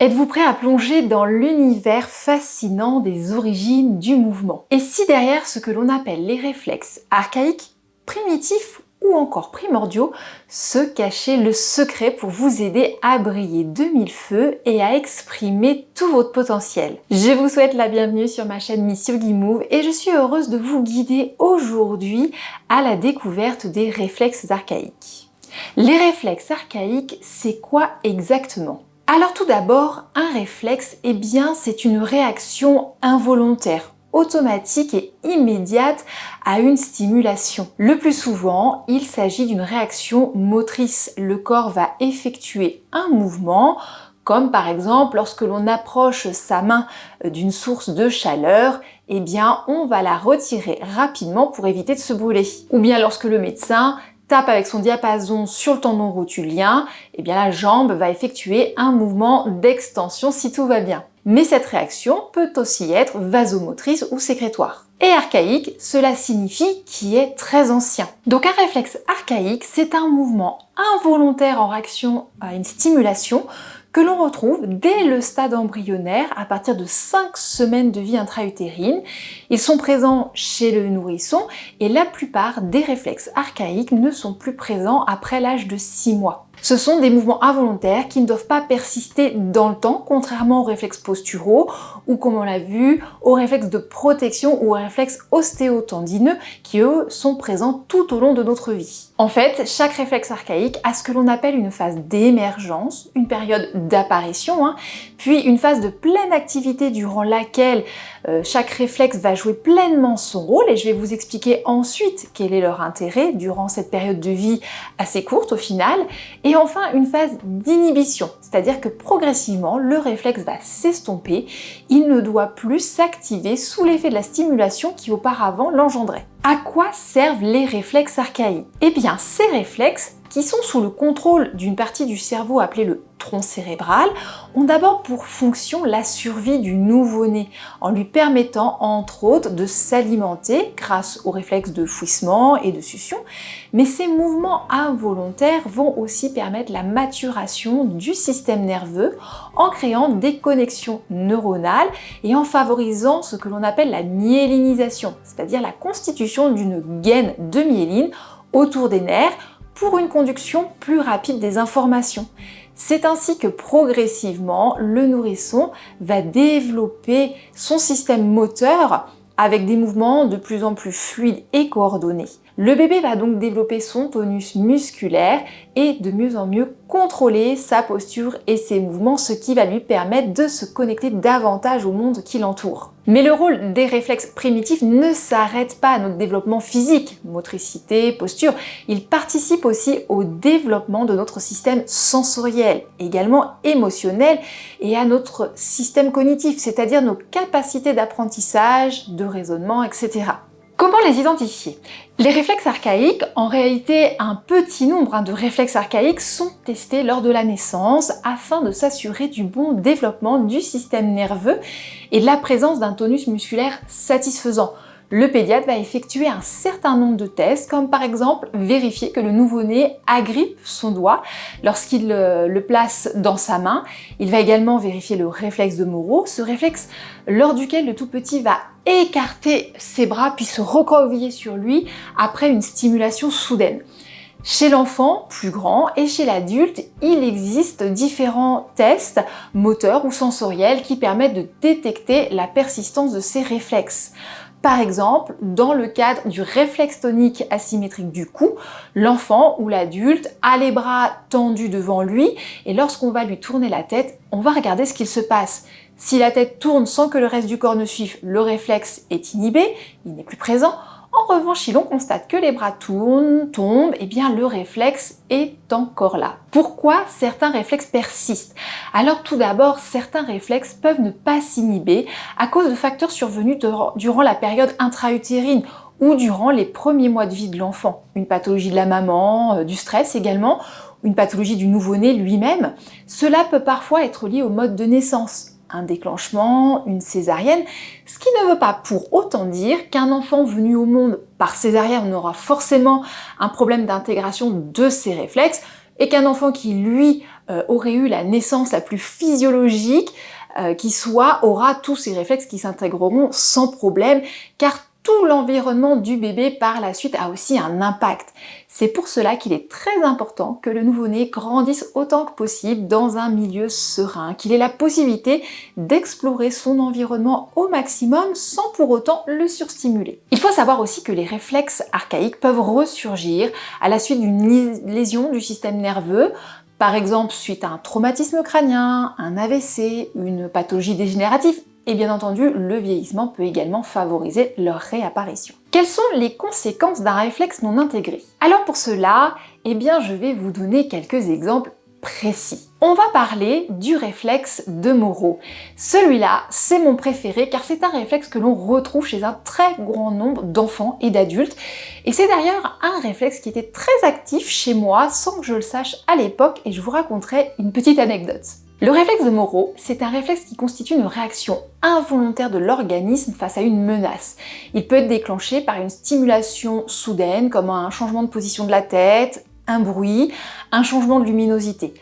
Êtes-vous prêt à plonger dans l'univers fascinant des origines du mouvement? Et si derrière ce que l'on appelle les réflexes archaïques, primitifs ou encore primordiaux, se cachait le secret pour vous aider à briller de mille feux et à exprimer tout votre potentiel? Je vous souhaite la bienvenue sur ma chaîne Miss Yogi Move et je suis heureuse de vous guider aujourd'hui à la découverte des réflexes archaïques. Les réflexes archaïques, c'est quoi exactement? Alors tout d'abord, un réflexe, c'est une réaction involontaire, automatique et immédiate à une stimulation. Le plus souvent, il s'agit d'une réaction motrice. Le corps va effectuer un mouvement, comme par exemple lorsque l'on approche sa main d'une source de chaleur, on va la retirer rapidement pour éviter de se brûler. Ou bien lorsque le médecin tape avec son diapason sur le tendon rotulien, la jambe va effectuer un mouvement d'extension si tout va bien. Mais cette réaction peut aussi être vasomotrice ou sécrétoire. Et archaïque, cela signifie qui est très ancien. Donc un réflexe archaïque, c'est un mouvement involontaire en réaction à une stimulation que l'on retrouve dès le stade embryonnaire à partir de 5 semaines de vie intra-utérine. Ils sont présents chez le nourrisson et la plupart des réflexes archaïques ne sont plus présents après l'âge de 6 mois. Ce sont des mouvements involontaires qui ne doivent pas persister dans le temps, contrairement aux réflexes posturaux ou, comme on l'a vu, aux réflexes de protection ou aux réflexes ostéotendineux qui, eux, sont présents tout au long de notre vie. En fait, chaque réflexe archaïque a ce que l'on appelle une phase d'émergence, une période d'apparition, puis une phase de pleine activité durant laquelle chaque réflexe va jouer pleinement son rôle et je vais vous expliquer ensuite quel est leur intérêt durant cette période de vie assez courte au final. Et enfin, une phase d'inhibition, c'est-à-dire que progressivement, le réflexe va s'estomper, il ne doit plus s'activer sous l'effet de la stimulation qui auparavant l'engendrait. À quoi servent les réflexes archaïques? Ces réflexes, qui sont sous le contrôle d'une partie du cerveau appelée le tronc cérébral, ont d'abord pour fonction la survie du nouveau-né, en lui permettant entre autres de s'alimenter grâce aux réflexes de fouissement et de succion, mais ces mouvements involontaires vont aussi permettre la maturation du système nerveux en créant des connexions neuronales et en favorisant ce que l'on appelle la myélinisation, c'est-à-dire la constitution d'une gaine de myéline autour des nerfs pour une conduction plus rapide des informations. C'est ainsi que progressivement, le nourrisson va développer son système moteur avec des mouvements de plus en plus fluides et coordonnés. Le bébé va donc développer son tonus musculaire et de mieux en mieux contrôler sa posture et ses mouvements, ce qui va lui permettre de se connecter davantage au monde qui l'entoure. Mais le rôle des réflexes primitifs ne s'arrête pas à notre développement physique, motricité, posture, il participe aussi au développement de notre système sensoriel, également émotionnel, et à notre système cognitif, c'est-à-dire nos capacités d'apprentissage, de raisonnement, etc. Comment les identifier? Les réflexes archaïques, en réalité un petit nombre de réflexes archaïques sont testés lors de la naissance afin de s'assurer du bon développement du système nerveux et de la présence d'un tonus musculaire satisfaisant. Le pédiatre va effectuer un certain nombre de tests, comme par exemple vérifier que le nouveau-né agrippe son doigt lorsqu'il le place dans sa main. Il va également vérifier le réflexe de Moro, ce réflexe lors duquel le tout petit va écarter ses bras puis se recroqueviller sur lui après une stimulation soudaine. Chez l'enfant plus grand et chez l'adulte, il existe différents tests moteurs ou sensoriels qui permettent de détecter la persistance de ces réflexes. Par exemple, dans le cadre du réflexe tonique asymétrique du cou, l'enfant ou l'adulte a les bras tendus devant lui et lorsqu'on va lui tourner la tête, on va regarder ce qu'il se passe. Si la tête tourne sans que le reste du corps ne suive, le réflexe est inhibé, il n'est plus présent. En revanche, si l'on constate que les bras tournent, tombent, le réflexe est encore là. Pourquoi certains réflexes persistent? Alors tout d'abord, certains réflexes peuvent ne pas s'inhiber à cause de facteurs survenus durant la période intra-utérine ou durant les premiers mois de vie de l'enfant. Une pathologie de la maman, du stress également, une pathologie du nouveau-né lui-même. Cela peut parfois être lié au mode de naissance. Un déclenchement, une césarienne, ce qui ne veut pas pour autant dire qu'un enfant venu au monde par césarienne aura forcément un problème d'intégration de ses réflexes et qu'un enfant qui, lui, aurait eu la naissance la plus physiologique qui soit, aura tous ces réflexes qui s'intégreront sans problème, car tout l'environnement du bébé par la suite a aussi un impact. C'est pour cela qu'il est très important que le nouveau-né grandisse autant que possible dans un milieu serein, qu'il ait la possibilité d'explorer son environnement au maximum sans pour autant le surstimuler. Il faut savoir aussi que les réflexes archaïques peuvent ressurgir à la suite d'une lésion du système nerveux, par exemple suite à un traumatisme crânien, un AVC, une pathologie dégénérative. Et bien entendu, le vieillissement peut également favoriser leur réapparition. Quelles sont les conséquences d'un réflexe non intégré? Alors pour cela, je vais vous donner quelques exemples précis. On va parler du réflexe de Moro. Celui-là, c'est mon préféré car c'est un réflexe que l'on retrouve chez un très grand nombre d'enfants et d'adultes. Et c'est d'ailleurs un réflexe qui était très actif chez moi sans que je le sache à l'époque et je vous raconterai une petite anecdote. Le réflexe de Moro, c'est un réflexe qui constitue une réaction involontaire de l'organisme face à une menace. Il peut être déclenché par une stimulation soudaine, comme un changement de position de la tête, un bruit, un changement de luminosité.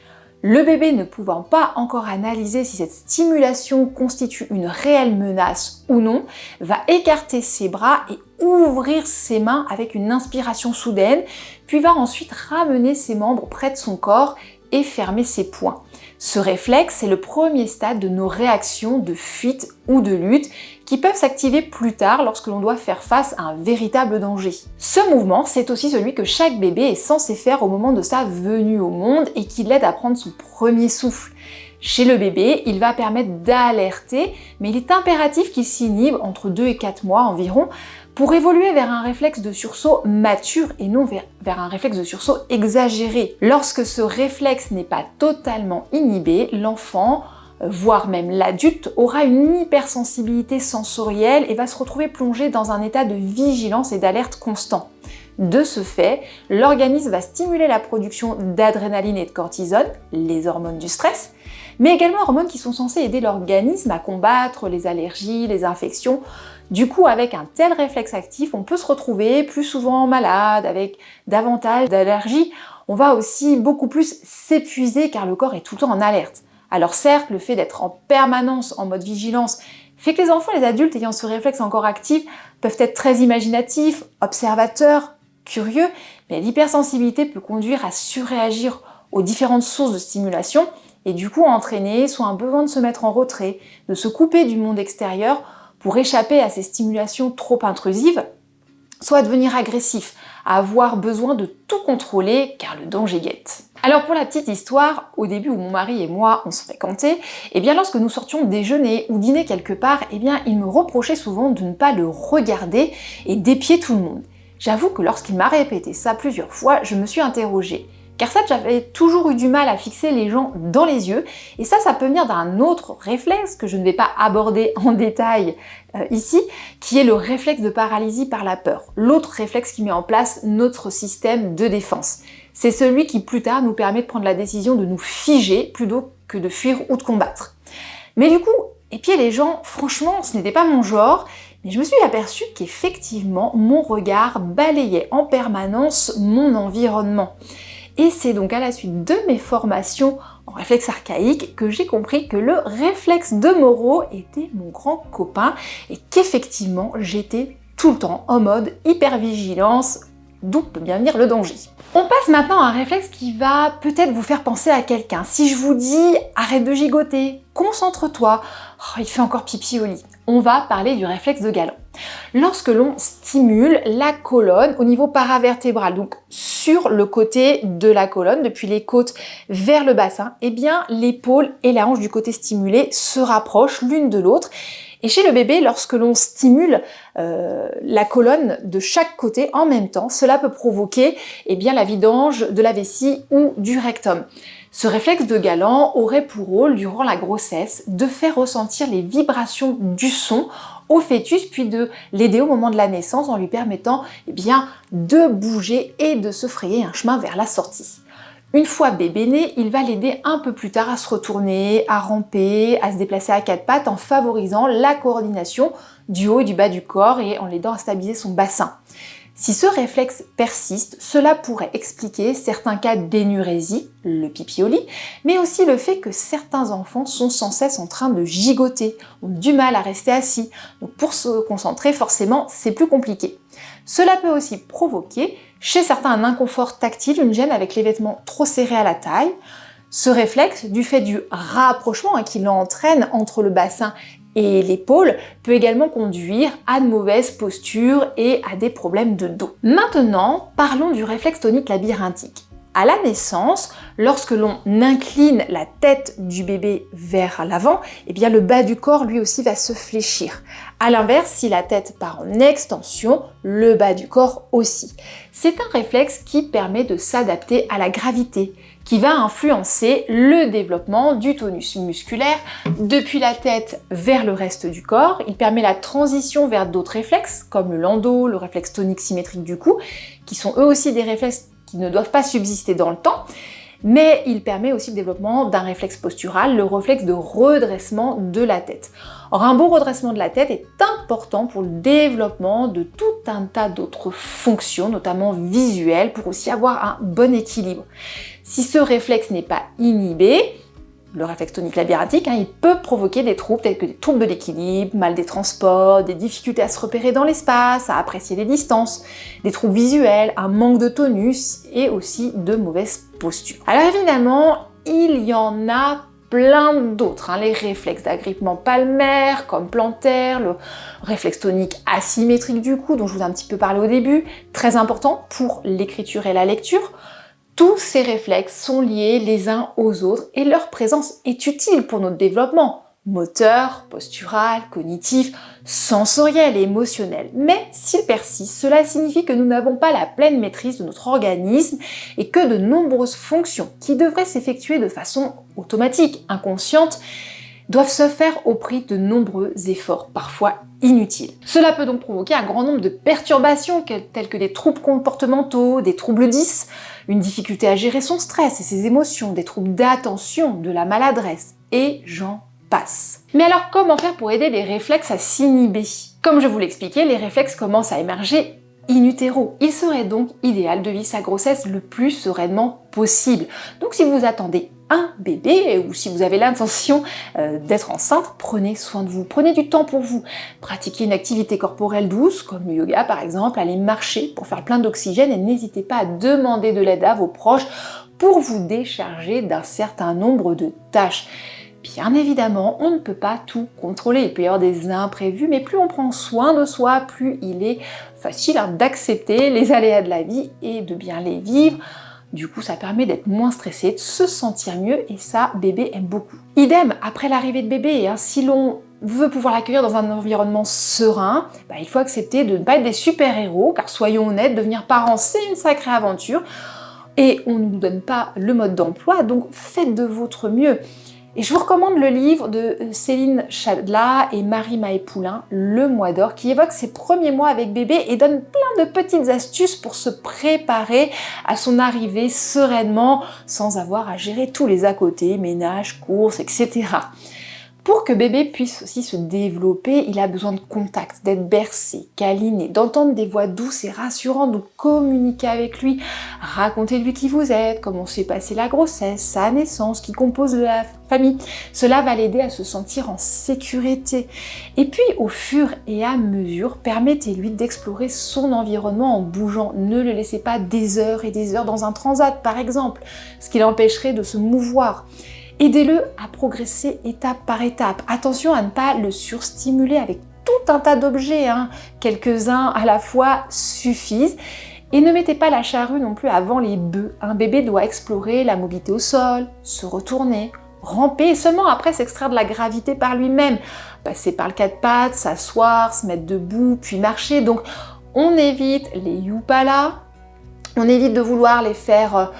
Le bébé ne pouvant pas encore analyser si cette stimulation constitue une réelle menace ou non, va écarter ses bras et ouvrir ses mains avec une inspiration soudaine, puis va ensuite ramener ses membres près de son corps et fermer ses poings. Ce réflexe est le premier stade de nos réactions de fuite ou de lutte qui peuvent s'activer plus tard lorsque l'on doit faire face à un véritable danger. Ce mouvement, c'est aussi celui que chaque bébé est censé faire au moment de sa venue au monde et qui l'aide à prendre son premier souffle. Chez le bébé, il va permettre d'alerter, mais il est impératif qu'il s'inhibe entre 2 et 4 mois environ pour évoluer vers un réflexe de sursaut mature et non vers un réflexe de sursaut exagéré. Lorsque ce réflexe n'est pas totalement inhibé, l'enfant, voire même l'adulte, aura une hypersensibilité sensorielle et va se retrouver plongé dans un état de vigilance et d'alerte constant. De ce fait, l'organisme va stimuler la production d'adrénaline et de cortisone, les hormones du stress, mais également hormones qui sont censées aider l'organisme à combattre les allergies, les infections. Du coup, avec un tel réflexe actif, on peut se retrouver plus souvent malade, avec davantage d'allergies. On va aussi beaucoup plus s'épuiser car le corps est tout le temps en alerte. Alors certes, le fait d'être en permanence en mode vigilance fait que les enfants et les adultes ayant ce réflexe encore actif peuvent être très imaginatifs, observateurs, curieux, mais l'hypersensibilité peut conduire à surréagir aux différentes sources de stimulation et du coup entraîner soit un besoin de se mettre en retrait, de se couper du monde extérieur pour échapper à ces stimulations trop intrusives, soit devenir agressif, à avoir besoin de tout contrôler car le danger guette. Alors pour la petite histoire, au début où mon mari et moi on se fréquentait, lorsque nous sortions déjeuner ou dîner quelque part, il me reprochait souvent de ne pas le regarder et d'épier tout le monde. J'avoue que lorsqu'il m'a répété ça plusieurs fois, je me suis interrogée. Car ça, j'avais toujours eu du mal à fixer les gens dans les yeux, et ça peut venir d'un autre réflexe que je ne vais pas aborder en détail ici, qui est le réflexe de paralysie par la peur. L'autre réflexe qui met en place notre système de défense. C'est celui qui plus tard nous permet de prendre la décision de nous figer plutôt que de fuir ou de combattre. Mais du coup, épier les gens, franchement, ce n'était pas mon genre, mais je me suis aperçue qu'effectivement, mon regard balayait en permanence mon environnement. Et c'est donc à la suite de mes formations en réflexe archaïque que j'ai compris que le réflexe de Moro était mon grand copain et qu'effectivement j'étais tout le temps en mode hypervigilance, d'où peut bien venir le danger. On passe maintenant à un réflexe qui va peut-être vous faire penser à quelqu'un. Si je vous dis arrête de gigoter, concentre-toi, oh, il fait encore pipi au lit. On va parler du réflexe de Galland. Lorsque l'on stimule la colonne au niveau paravertébral, donc sur le côté de la colonne, depuis les côtes vers le bassin, l'épaule et la hanche du côté stimulé se rapprochent l'une de l'autre. Et chez le bébé, lorsque l'on stimule la colonne de chaque côté en même temps, cela peut provoquer la vidange de la vessie ou du rectum. Ce réflexe de Galland aurait pour rôle, durant la grossesse, de faire ressentir les vibrations du son au fœtus, puis de l'aider au moment de la naissance en lui permettant de bouger et de se frayer un chemin vers la sortie. Une fois bébé né, il va l'aider un peu plus tard à se retourner, à ramper, à se déplacer à quatre pattes en favorisant la coordination du haut et du bas du corps et en l'aidant à stabiliser son bassin. Si ce réflexe persiste, cela pourrait expliquer certains cas d'énurésie, le pipi au lit, mais aussi le fait que certains enfants sont sans cesse en train de gigoter, ont du mal à rester assis. Donc pour se concentrer, forcément, c'est plus compliqué. Cela peut aussi provoquer chez certains un inconfort tactile, une gêne avec les vêtements trop serrés à la taille. Ce réflexe, du fait du rapprochement qui l'entraîne entre le bassin et l'épaule, peut également conduire à de mauvaises postures et à des problèmes de dos. Maintenant, parlons du réflexe tonique labyrinthique. À la naissance, lorsque l'on incline la tête du bébé vers l'avant, eh bien le bas du corps lui aussi va se fléchir. A l'inverse, si la tête part en extension, le bas du corps aussi. C'est un réflexe qui permet de s'adapter à la gravité, qui va influencer le développement du tonus musculaire depuis la tête vers le reste du corps. Il permet la transition vers d'autres réflexes, comme le landau, le réflexe tonique symétrique du cou, qui sont eux aussi des réflexes qui ne doivent pas subsister dans le temps, mais il permet aussi le développement d'un réflexe postural, le réflexe de redressement de la tête. Or, un bon redressement de la tête est important pour le développement de tout un tas d'autres fonctions, notamment visuelles, pour aussi avoir un bon équilibre. Si ce réflexe n'est pas inhibé, le réflexe tonique labyrinthique, il peut provoquer des troubles tels que des troubles de l'équilibre, mal des transports, des difficultés à se repérer dans l'espace, à apprécier les distances, des troubles visuels, un manque de tonus et aussi de mauvaises postures. Alors évidemment, il y en a plein d'autres, les réflexes d'agrippement palmaire comme plantaire, le réflexe tonique asymétrique du cou dont je vous ai un petit peu parlé au début, très important pour l'écriture et la lecture. Tous ces réflexes sont liés les uns aux autres et leur présence est utile pour notre développement moteur, postural, cognitif, sensoriel et émotionnel. Mais s'ils persistent, cela signifie que nous n'avons pas la pleine maîtrise de notre organisme et que de nombreuses fonctions qui devraient s'effectuer de façon automatique, inconsciente, doivent se faire au prix de nombreux efforts, parfois inutiles. Cela peut donc provoquer un grand nombre de perturbations telles que des troubles comportementaux, des troubles 10, une difficulté à gérer son stress et ses émotions, des troubles d'attention, de la maladresse, et j'en passe. Mais alors comment faire pour aider les réflexes à s'inhiber? Comme je vous l'expliquais, les réflexes commencent à émerger in utero. Il serait donc idéal de vivre sa grossesse le plus sereinement possible. Donc si vous attendez un bébé ou si vous avez l'intention d'être enceinte, prenez soin de vous, prenez du temps pour vous. Pratiquez une activité corporelle douce comme le yoga par exemple, allez marcher pour faire plein d'oxygène et n'hésitez pas à demander de l'aide à vos proches pour vous décharger d'un certain nombre de tâches. Bien évidemment, on ne peut pas tout contrôler, il peut y avoir des imprévus, mais plus on prend soin de soi, plus il est facile d'accepter les aléas de la vie et de bien les vivre. Du coup, ça permet d'être moins stressé, de se sentir mieux et ça, bébé aime beaucoup. Idem, après l'arrivée de bébé, si l'on veut pouvoir l'accueillir dans un environnement serein, il faut accepter de ne pas être des super-héros, car soyons honnêtes, devenir parent, c'est une sacrée aventure et on ne nous donne pas le mode d'emploi, donc faites de votre mieux. Et je vous recommande le livre de Céline Chadla et Marie-Maë Poulain, Le mois d'or, qui évoque ses premiers mois avec bébé et donne plein de petites astuces pour se préparer à son arrivée sereinement, sans avoir à gérer tous les à côté, ménage, courses, etc. Pour que bébé puisse aussi se développer, il a besoin de contact, d'être bercé, câliné, d'entendre des voix douces et rassurantes, de communiquer avec lui, racontez-lui qui vous êtes, comment s'est passée la grossesse, sa naissance, qui compose la famille. Cela va l'aider à se sentir en sécurité. Et puis, au fur et à mesure, permettez-lui d'explorer son environnement en bougeant. Ne le laissez pas des heures et des heures dans un transat, par exemple, ce qui l'empêcherait de se mouvoir. Aidez-le à progresser étape par étape. Attention à ne pas le surstimuler avec tout un tas d'objets, quelques-uns à la fois suffisent. Et ne mettez pas la charrue non plus avant les bœufs. Un bébé doit explorer la mobilité au sol, se retourner, ramper et seulement après s'extraire de la gravité par lui-même. Passer par le quatre pattes, s'asseoir, se mettre debout, puis marcher. Donc on évite les youpala. On évite de vouloir les faire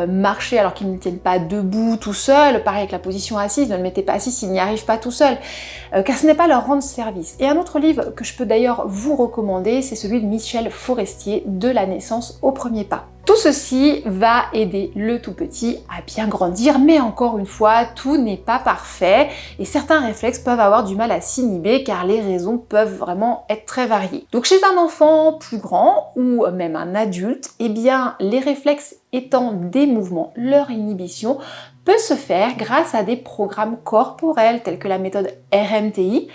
marcher alors qu'ils ne tiennent pas debout tout seuls. Pareil avec la position assise, ne le mettez pas assis s'ils n'y arrivent pas tout seuls, car ce n'est pas leur rendre service. Et un autre livre que je peux d'ailleurs vous recommander, c'est celui de Michel Forestier, De la naissance au premier pas. Tout ceci va aider le tout petit à bien grandir, mais encore une fois, tout n'est pas parfait et certains réflexes peuvent avoir du mal à s'inhiber car les raisons peuvent vraiment être très variées. Donc chez un enfant plus grand ou même un adulte, eh bien les réflexes étant des mouvements, leur inhibition peut se faire grâce à des programmes corporels tels que la méthode RMTI,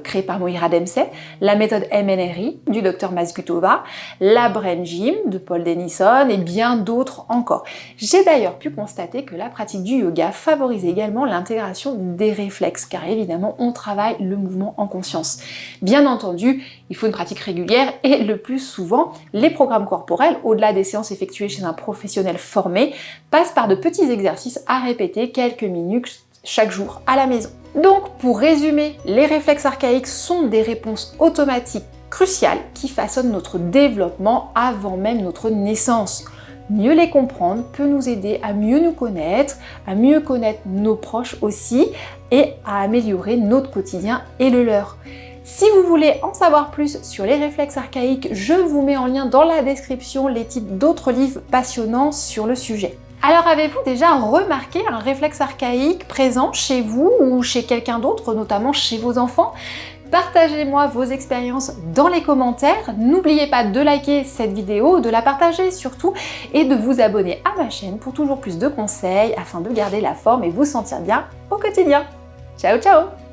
créée par Moira Dempsey, la méthode MNRI du Dr Masgutova, la Brain Gym de Paul Denison et bien d'autres encore. J'ai d'ailleurs pu constater que la pratique du yoga favorise également l'intégration des réflexes, car évidemment on travaille le mouvement en conscience. Bien entendu, il faut une pratique régulière et le plus souvent, les programmes corporels, au-delà des séances effectuées chez un professionnel formé, passent par de petits exercices à répéter quelques minutes chaque jour à la maison. Donc, pour résumer, les réflexes archaïques sont des réponses automatiques cruciales qui façonnent notre développement avant même notre naissance. Mieux les comprendre peut nous aider à mieux nous connaître, à mieux connaître nos proches aussi et à améliorer notre quotidien et le leur. Si vous voulez en savoir plus sur les réflexes archaïques, je vous mets en lien dans la description les titres d'autres livres passionnants sur le sujet. Alors avez-vous déjà remarqué un réflexe archaïque présent chez vous ou chez quelqu'un d'autre, notamment chez vos enfants? Partagez-moi vos expériences dans les commentaires. N'oubliez pas de liker cette vidéo, de la partager surtout et de vous abonner à ma chaîne pour toujours plus de conseils afin de garder la forme et vous sentir bien au quotidien. Ciao ciao!